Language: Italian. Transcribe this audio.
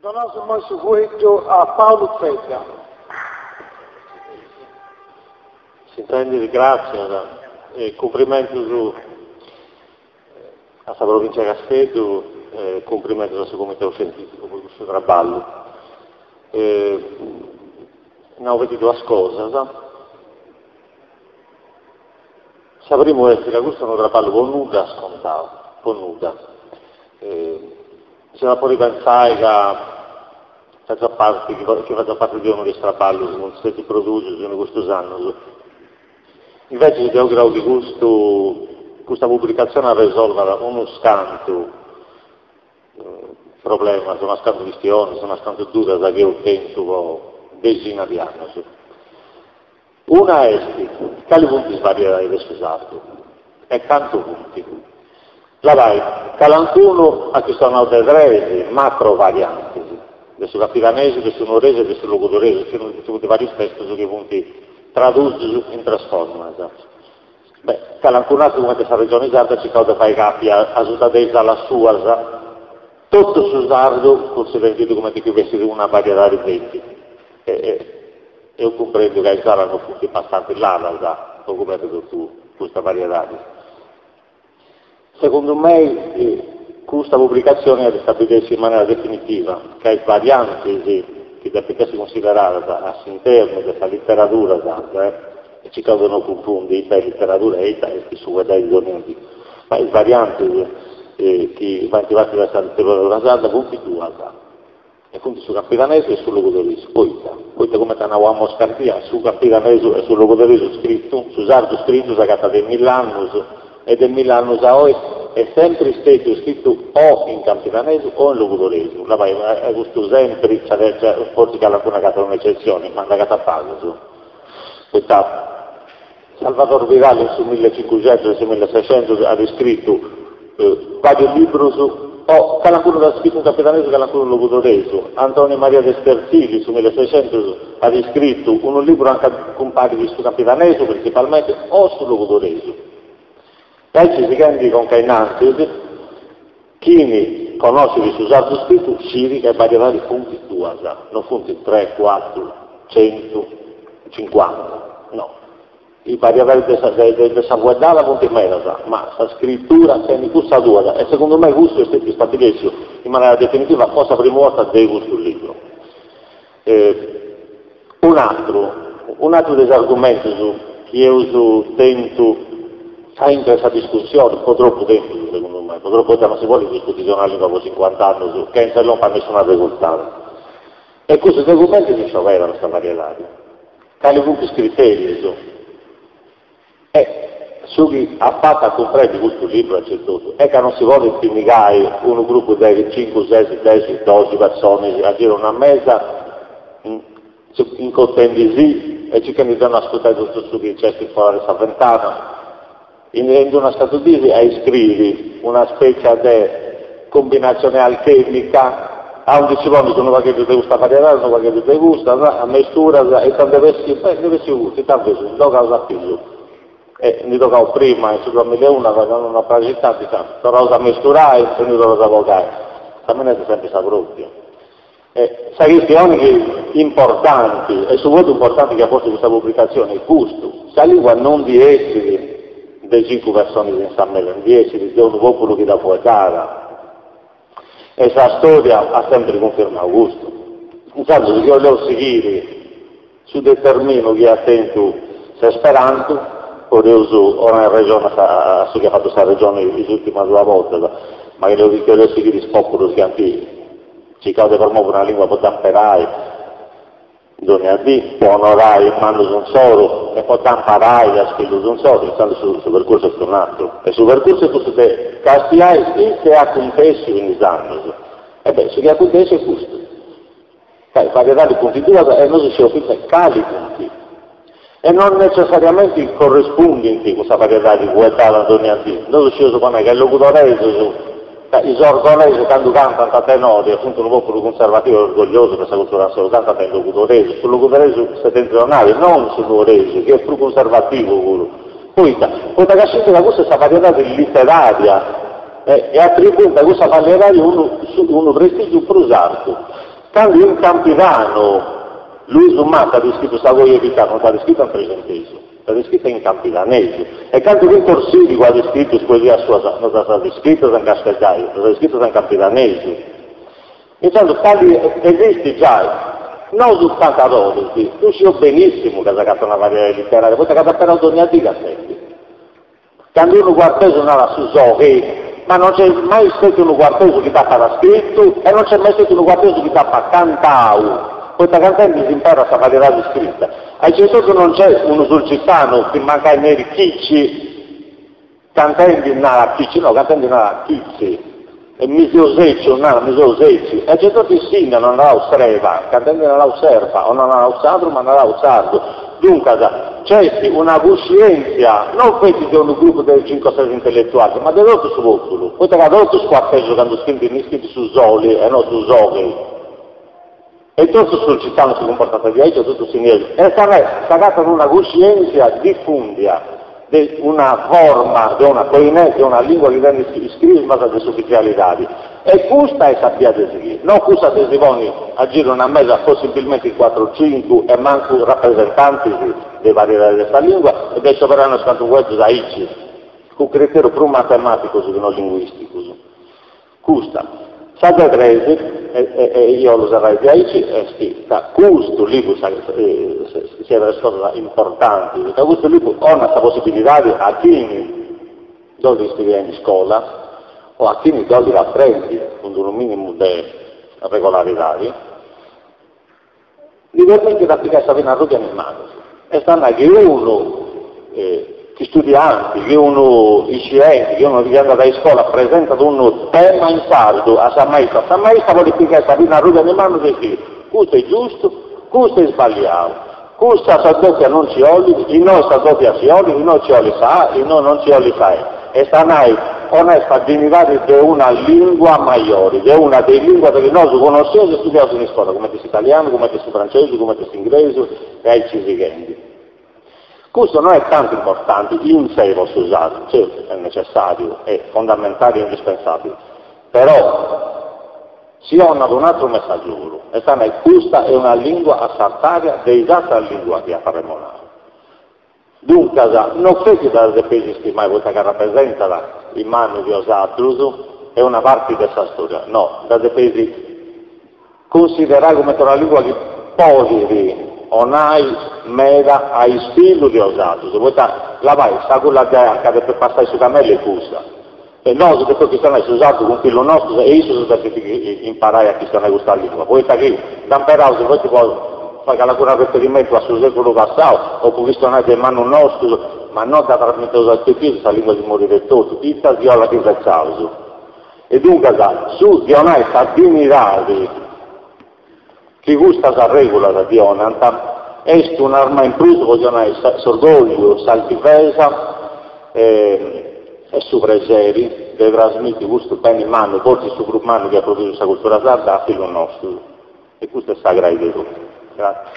Nós vamos subito a Paulo César. Sentendo ringrazio e complimento a questa provincia di Castello, complimento al suo comitato scientifico per questo trabalho. Non ho veduto la cosa, sapremo che questo è un trabalho con nulla scontato, con nulla. Se la può ripensare che faccia parte di uno che trabalho, non si produce in questi anni. Invece io credo che questa pubblicazione risolva uno scanto problema, sono scanto questioni, sono scanto dure da che ho tempo decina di anni. Una è quali punti svariati adesso usato e tanto punti. La vai, calancuno a che sono tre macro varianti, adesso capitanese, adesso norese, adesso logudorese, sono tutti vari aspetti su che punti tradursi in trasforma. Beh, calancunato come questa regione sarda ci causa fare capi a sudadesa alla sua, tutto su sardo, forse venduto come di più vestito una varietà di venti. E io comprendo che saranno tutti abbastanza là, da coperto su questa varietà. Secondo me questa pubblicazione è stabilita in maniera definitiva, che le varianti che devono essere considerate all'interno della letteratura, e ci causano confondi tra letteratura e i testi su dai documenti, ma le varianti che vanno attivate da questa letteratura sarda configurata, e quindi su capitanese e sul logudorese, poi come avevamo scarpia, su capitanese e sul logudorese scritto, su sardo scritto, si è del 1000 anni, e del 1000 anni a oggi è sempre stato scritto o in capitanese o in logudorese. È questo sempre, forse che alcuna casa è un'eccezione, ma da casa pago. Salvatore Virali su 1500 e su 1600 ha descritto vari libri su o qualcuno da scritto in capitanese e qualcuno in logudorese. Antonio Maria De Sterzili su 1600 ha descritto un libro anche con pari su capitanese principalmente o su logudorese. E ci si rende con che innanzi chi conosce di usare scritto sciri che varietà di punti tua, non punti 3, 4, 100, 50, no. I varietà di Saguardala punti meno, ma la scrittura tiene questa dura e secondo me questo è stato stabilito in maniera definitiva cosa prima volta di questo libro. Un altro degli argomenti che io tento in questa discussione, un po' troppo tempo secondo me, un po' troppo tempo, si vuole discutere una lingua per 50 anni che non fa nessuna risultato. E questi documenti si sciovevano questa varietà. Quali punti criteri su chi ha fatto a comprare questo libro c'è tutto, è che non si vuole intimidare un gruppo di 5, 6, 10, 12 persone a dire una mesa in contenti sì e ci candidiamo a ascoltare tutto su che c'è fuori questa ventana. In una scatolina e scrivi una specie di combinazione alchemica a un dicevano sono qualche di questa varietà, sono qualche di questa, a mistura e quando deve essere utile, tanto non tocca la figlio. E mi toccavo prima, in su 2001, avevano una fragilità di tanto, però la misturare e non la avvocare, a me è sempre sta proprio. Sai questioni importanti, e soprattutto importanti che ha posto questa pubblicazione, il gusto, la lingua non di essere dei 5 persone di San Melo, di essere di un popolo che da fuori cara. E la storia ha sempre confermato questo. Intanto, se io devo seguire su determino che attento se sperando, o una regione che ha fatto questa regione l'ultima 2 volte, ma che devo seguire il popolo che anche ci causa per muovere una lingua per tamperare, donardì, può onorare il mando di un solo e può imparare a scrivere di un solo, stando sul percorso è tornato. E sul percorso è questo che castiai che acontece in anni. E beh, se che acontece è questo. Varietà di punti di e non si offre cali punti. E non necessariamente corrispondenti questa varietà di guardare donardì. Noi ci usiamo che il logudorese, i sorgonesi quando cantano a tenori, appunto un popolo conservativo e orgoglioso per questa cultura assolutamente canta il logudorese, sul logudorese settentrionale, non sul logudorese, che è più conservativo quello. Poi da cascita da questa varietà letteraria e attribuita a questa varietà uno prestigio più usato. Quando in Campidano lui Zummata ha descritto sta voglia di non sta descritto in presentese, sta descritto in campidanese. E quando in Corsivo ha descritto poesia sua, non sta descritto in castellaio, sta descritto in campidanese. E quando esiste già, non soltanto ad oggi, tu sai benissimo che ha fatto una varietà letteraria, poi ha però ogni dica sempre. Quando uno guarda non ha su Zoe, ma non c'è mai stato uno guardoso che t'ha scritto e non c'è mai stato uno guardoso che t'ha cantato. Questa cantante si impara a varietà di scritta. Hai certo non c'è uno sulcitano che manca i neri chicci, cantando nella chicci, no, cantando nella chicci. E misoseccio, non misosecci. E certo ti insegna, non la osserva, cantando nella osserva, o non la usato, ma non la usato. Dunque, c'è una coscienza, non quelli di un gruppo dei 5-6 intellettuali, ma dell'altro su votulo. Poi te l'altro squarteggio quando scrivi su Zoli e non su Zoghi. E tutto sul cittadino si comporta di aiuto, tutto si niente. E sta data una coscienza diffundia, di una forma, di una coinenza, di una lingua che viene scritta di ufficialità. E questa è sappia di seguire. Non questa di Sivoni a giro una mesa possibilmente in 4-5 e manco rappresentanti di varietà di questa lingua e adesso verranno scanto questo da ICI, con criterio più matematico che non linguistico. Questa. State prese, e io lo userai di ICI, questo libro sia delle cose importanti, questo libro ha una possibilità a chi dove studiare in scuola, o a chi dove apprendi con un minimo di regolarità, diversamente da applicare questa vena roba in mano. E stanno che uno, gli studianti, che uno, i scienziati, che uno che viene dalla scuola, presenta un tema in sardo a San Maestra vuole applicare questa vena roba in mano e dice, questo è giusto, questo è sbagliato. Questa sadoppia non ci oli, i noi sadoppia si oli, i noi ci oli sa, i noi non ci oli sa. E stanno onesta dignità di una lingua maggiore, di una delle lingue che noi conosciamo e studiamo in scuola, come l'italiano, come il francese, come l'inglese e i seguenti. Questo non è tanto importante, in sé posso usare, certo è necessario, è fondamentale e indispensabile, però si ha un altro messaggio, e questa è una lingua assaltaria dell'esatta lingua che faremo noi. Dunque, non credo che pesi mai questa che rappresenta in mano di Osatruso è una parte di questa storia, no, da pesi considerare come una lingua che poi onai meda ai stili di Osatruso, la vai, sa quella che accade per passare su cammelli e cusa. E noi che poi stiamo usando con quello nostro, e io sono imparare a chi sta questa lingua. Poi sta qui, da un perauso, poi ti può fare ancora riferimento a sul secolo passato, o visto in mano nostro, ma non da trasmettere al tuo questa lingua di morire tutto, tutta viola che è causa. E dunque, su di onai sta dignità che gusta la regola da Dionanta, è un'arma in più, vogliono sorgoglio, salvifesa, e su preseri, deve trasmettere questo bene in mano, porti su gruppo mano che ha prodotto questa cultura sarda a filo nostro. E questo è sagrato di tutto. Grazie.